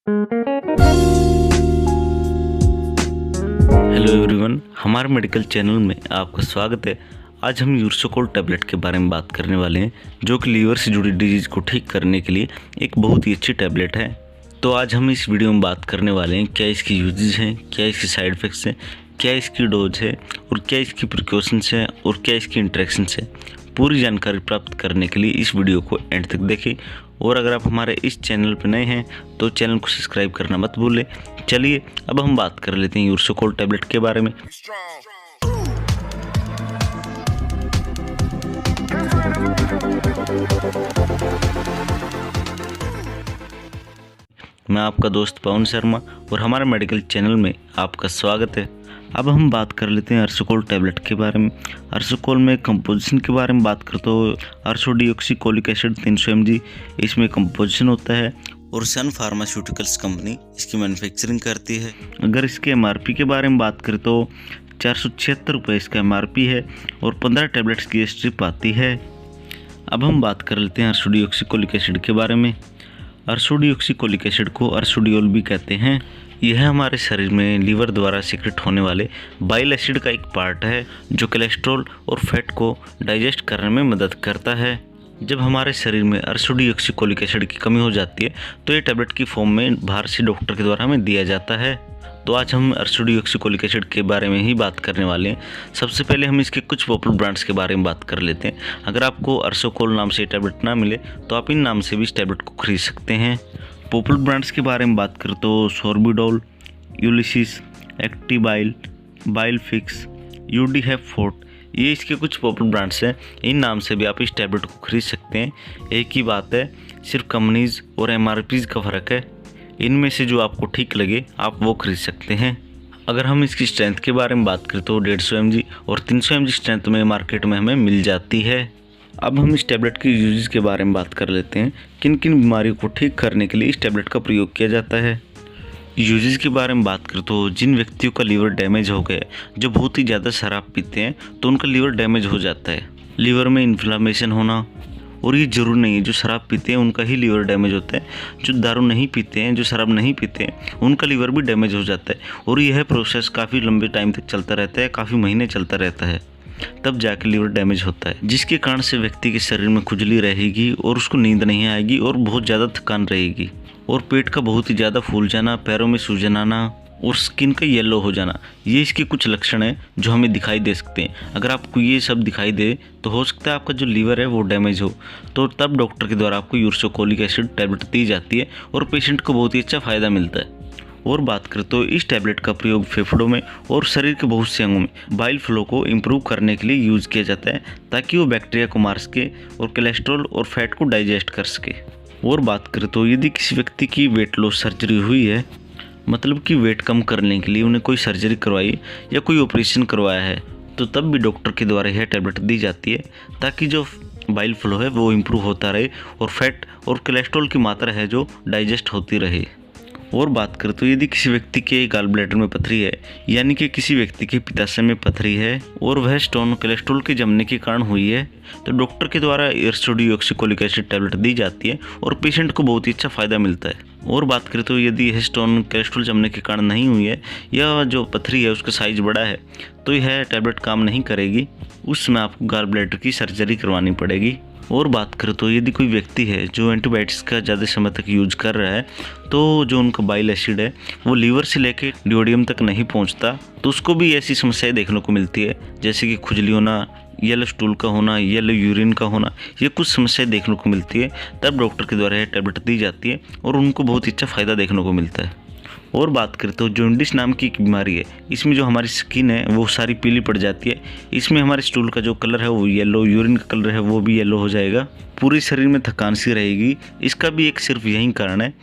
Hello everyone, हमारे medical channel में आपका स्वागत है। आज हम यूरसोकोल टैबलेट के बारे में बात करने वाले हैं, जो कि लीवर से जुड़ी डिजीज़ को ठीक करने के लिए एक बहुत ही अच्छी टैबलेट है। तो आज हम इस वीडियो में बात करने वाले हैं क्या इसकी यूजेज हैं, क्या इसके साइड इफ़ेक्ट्स हैं, क्या इसकी डोज है और क्या इसकी प्रिकॉशंस हैं और क्या इसकी इंटरेक्शंस है। पूरी जानकारी प्राप्त करने के लिए इस वीडियो को एंड तक देखें। और अगर आप हमारे इस चैनल पर नए हैं तो चैनल को सब्सक्राइब करना मत भूलें। चलिए अब हम बात कर लेते हैं यूरसोकोल टैबलेट के बारे में। मैं आपका दोस्त पवन शर्मा और हमारे मेडिकल चैनल में आपका स्वागत है। अब हम बात कर लेते हैं अर्सोकोल टैबलेट के बारे में। अर्सोकोल में कंपोजिशन के बारे में बात करते तो अर्सोडीऑक्सीकोलिक एसिड 300 mg इसमें कंपोजिशन होता है और सन फार्मास्यूटिकल्स कंपनी इसकी मैन्युफैक्चरिंग करती है। अगर इसके MRP के बारे में बात करें तो 476 रुपये इसका MRP है और 15 टैबलेट्स की स्ट्रिप आती है। अब हम बात कर लेते हैं अर्सोडीऑक्सीकोलिक एसिड के बारे में। अर्सोडीऑक्सीकोलिक एसिड को अर्सोडियोल भी कहते हैं। यह हमारे शरीर में लीवर द्वारा सीक्रेट होने वाले बाइल एसिड का एक पार्ट है, जो कोलेस्ट्रॉल और फैट को डाइजेस्ट करने में मदद करता है। जब हमारे शरीर में अर्सोडीऑक्सीकोलिक एसिड की कमी हो जाती है तो ये टैबलेट की फॉर्म में बाहर से डॉक्टर के द्वारा हमें दिया जाता है। तो आज हम अर्सोडीऑक्सीकोलिक एसिड के बारे में ही बात करने वाले हैं। सबसे पहले हम इसके कुछ पॉपुलर ब्रांड्स के बारे में बात कर लेते हैं। अगर आपको अर्सोकोल नाम से टैबलेट ना मिले तो आप इन नाम से भी इस टैबलेट को खरीद सकते हैं। पॉपुलर ब्रांड्स के बारे में बात करें तो सोर्बिडोल, यूलिसिस, एक्टिबाइल, बाइलफिक्स, यूडीहेप-फोर्ट, ये इसके कुछ पॉपुलर ब्रांड्स हैं। इन नाम से भी आप इस टैबलेट को खरीद सकते हैं। एक ही बात है, सिर्फ कंपनीज और MRPs का फ़र्क है। इनमें से जो आपको ठीक लगे आप वो खरीद सकते हैं। अगर हम इसकी स्ट्रेंथ के बारे में बात करें तो 150 mg और 300 mg स्ट्रेंथ में मार्केट में हमें मिल जाती है। अब हम इस टैबलेट की यूजेस के बारे में बात कर लेते हैं। किन किन बीमारियों को ठीक करने के लिए इस टैबलेट का प्रयोग किया जाता है। यूजेस के बारे में बात करें तो जिन व्यक्तियों का लीवर डैमेज हो गया, जो बहुत ही ज़्यादा शराब पीते हैं, तो उनका लीवर डैमेज हो जाता है। लीवर में इन्फ्लामेशन होना, और ये जरूर नहीं है जो शराब पीते हैं उनका ही लीवर डैमेज होता है। जो दारू नहीं पीते हैं, जो शराब नहीं पीते हैं, उनका लीवर भी डैमेज हो जाता है। और यह प्रोसेस काफ़ी लंबे टाइम तक चलता रहता है, काफ़ी महीने चलता रहता है, तब जाके लीवर डैमेज होता है, जिसके कारण से व्यक्ति के शरीर में खुजली रहेगी और उसको नींद नहीं आएगी और बहुत ज़्यादा थकान रहेगी। और पेट का बहुत ही ज़्यादा फूल जाना, पैरों में सूजन आना और स्किन का येलो हो जाना, ये इसके कुछ लक्षण हैं जो हमें दिखाई दे सकते हैं। अगर आपको ये सब दिखाई दे तो हो सकता है आपका जो लीवर है वो डैमेज हो, तो तब डॉक्टर के द्वारा आपको यूरसोकोलिक एसिड टैबलेट दी जाती है और पेशेंट को बहुत ही अच्छा फ़ायदा मिलता है। और बात करें तो इस टैबलेट का प्रयोग फेफड़ों में और शरीर के बहुत से अंगों में बाइल फ्लो को इम्प्रूव करने के लिए यूज़ किया जाता है, ताकि वो बैक्टीरिया को मार सके और कोलेस्ट्रॉल और फैट को डाइजेस्ट कर सके। और बात करें तो यदि किसी व्यक्ति की वेट लॉस सर्जरी हुई है, मतलब कि वेट कम करने के लिए उन्हें कोई सर्जरी करवाई या कोई ऑपरेशन करवाया है, तो तब भी डॉक्टर के द्वारा यह टैबलेट दी जाती है, ताकि जो बाइल फ्लो है वो इम्प्रूव होता रहे और फैट और कोलेस्ट्रॉल की मात्रा है जो डाइजेस्ट होती रहे। और बात करें तो यदि किसी व्यक्ति के गॉल ब्लैडर में पथरी है, यानी कि किसी व्यक्ति के पित्ताशय में पथरी है और वह स्टोन कोलेस्ट्रॉल के जमने के कारण हुई है, तो डॉक्टर के द्वारा अर्सोडीऑक्सीकोलिक एसिड टैबलेट दी जाती है और पेशेंट को बहुत ही अच्छा फ़ायदा मिलता है। और बात करें तो यदि यह स्टोन कोलेस्ट्रॉल जमने के कारण नहीं हुई है या जो पथरी है उसका साइज बड़ा है, तो यह टैबलेट काम नहीं करेगी, उस समय आपको गॉल ब्लैडर की सर्जरी करवानी पड़ेगी। और बात करें तो यदि कोई व्यक्ति है जो एंटीबायोटिक्स का ज़्यादा समय तक यूज कर रहा है, तो जो उनका बाइल एसिड है वो लीवर से लेकर डिओडियम तक नहीं पहुंचता, तो उसको भी ऐसी समस्याएं देखने को मिलती है, जैसे कि खुजली होना, येलो स्टूल का होना, येलो यूरिन का होना, ये कुछ समस्याएं देखने को मिलती है। तब डॉक्टर के द्वारा यह टैबलेट दी जाती है और उनको बहुत ही अच्छा फ़ायदा देखने को मिलता है। और बात करें तो जॉन्डिस नाम की एक बीमारी है, इसमें जो हमारी स्किन है वो सारी पीली पड़ जाती है। इसमें हमारे स्टूल का जो कलर है वो येलो, यूरिन का कलर है वो भी येलो हो जाएगा, पूरे शरीर में थकान सी रहेगी। इसका भी एक सिर्फ यही कारण है,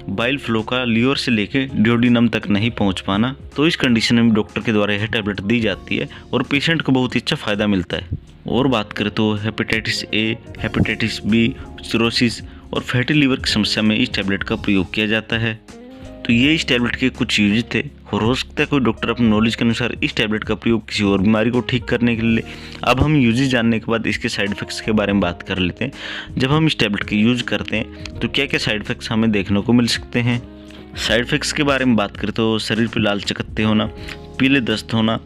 बाइल फ्लो का लीवर से लेके डिओडिनम तक नहीं पहुंच पाना। तो इस कंडीशन में डॉक्टर के द्वारा यह टैबलेट दी जाती है और पेशेंट को बहुत ही अच्छा फ़ायदा मिलता है। और बात करें तो hepatitis A, hepatitis B, cirrhosis और फैटी लीवर की समस्या में इस टैबलेट का प्रयोग किया जाता है। तो ये इस टैबलेट के कुछ यूज थे और हो सकता है कोई डॉक्टर अपनी नॉलेज के अनुसार इस टैबलेट का प्रयोग किसी और बीमारी को ठीक करने के लिए। अब हम यूजेस जानने के बाद इसके साइड इफ़ेक्ट्स के बारे में बात कर लेते हैं। जब हम इस टैबलेट के यूज करते हैं तो क्या क्या साइड इफ़ेक्ट्स हमें देखने को मिल सकते हैं। साइड इफ़ेक्ट्स के बारे में बात करें तो शरीर पे लाल चकत्ते होना, पीले दस्त होना,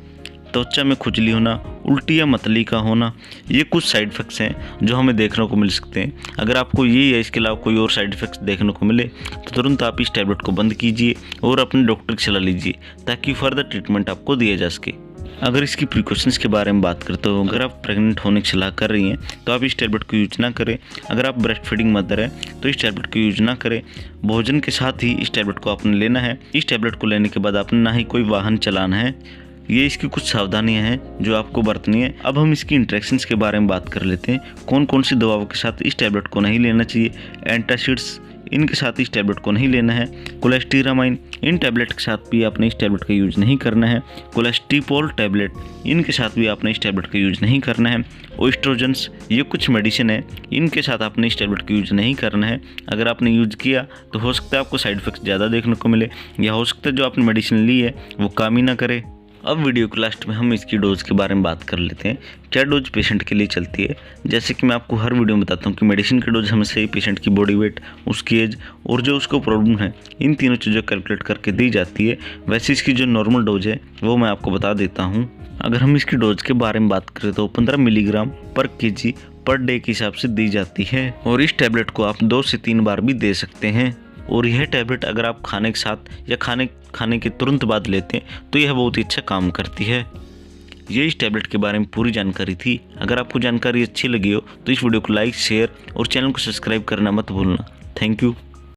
त्वचा में खुजली होना, उल्टी या मतली का होना, ये कुछ साइड इफ़ेक्ट्स हैं जो हमें देखने को मिल सकते हैं। अगर आपको ये या इसके अलावा कोई और साइड इफ़ेक्ट्स देखने को मिले तो तुरंत आप इस टैबलेट को बंद कीजिए और अपने डॉक्टर की सलाह लीजिए ताकि फर्दर ट्रीटमेंट आपको दिया जा सके। अगर इसकी प्रिकॉशंस के बारे में बात करें तो अगर आप प्रेग्नेंट होने की सलाह कर रही हैं तो आप इस टैबलेट को यूज ना करें। अगर आप ब्रेस्ट फीडिंग मदर हैं तो इस टैबलेट को यूज ना करें। भोजन के साथ ही इस टैबलेट को आपने लेना है। इस टैबलेट को लेने के बाद आपने ना ही कोई वाहन चलाना है। ये इसकी कुछ सावधानियां हैं जो आपको बरतनी है। अब हम इसकी इंट्रैक्शंस के बारे में बात कर लेते हैं। कौन कौन सी दवाओं के साथ इस टैबलेट को नहीं लेना चाहिए। एंटासिड्स, इनके साथ इस टैबलेट को नहीं लेना है। कोलेस्टीरामाइन, इन टैबलेट के साथ भी आपने इस टैबलेट का यूज नहीं करना है। कोलेस्टिपोल टैबलेट, इनके साथ भी आपने इस टैबलेट का यूज नहीं करना है। ओएस्ट्रोजन्स, ये कुछ मेडिसिन है, इनके साथ आपने इस टैबलेट का यूज नहीं करना है। अगर आपने यूज किया तो हो सकता है आपको साइड इफेक्ट्स ज़्यादा देखने को मिले, या हो सकता है जो आपने मेडिसिन ली है वो काम ही ना करे। अब वीडियो के लास्ट में हम इसकी डोज के बारे में बात कर लेते हैं। क्या डोज पेशेंट के लिए चलती है। जैसे कि मैं आपको हर वीडियो में बताता हूँ कि मेडिसिन की डोज हमेशा ही पेशेंट की बॉडी वेट, उसकी एज और जो उसको प्रॉब्लम है, इन तीनों चीज़ों कैलकुलेट करके दी जाती है। वैसे इसकी जो नॉर्मल डोज है वो मैं आपको बता देता हूँ। अगर हम इसकी डोज के बारे में बात करें तो 15 मिलीग्राम पर केजी पर डे के हिसाब से दी जाती है और इस टैबलेट को आप 2 से 3 बार भी दे सकते हैं। और यह टैबलेट अगर आप खाने के साथ या खाने के तुरंत बाद लेते हैं तो यह बहुत ही अच्छा काम करती है। ये इस टैबलेट के बारे में पूरी जानकारी थी। अगर आपको जानकारी अच्छी लगी हो तो इस वीडियो को लाइक, शेयर और चैनल को सब्सक्राइब करना मत भूलना। Thank you.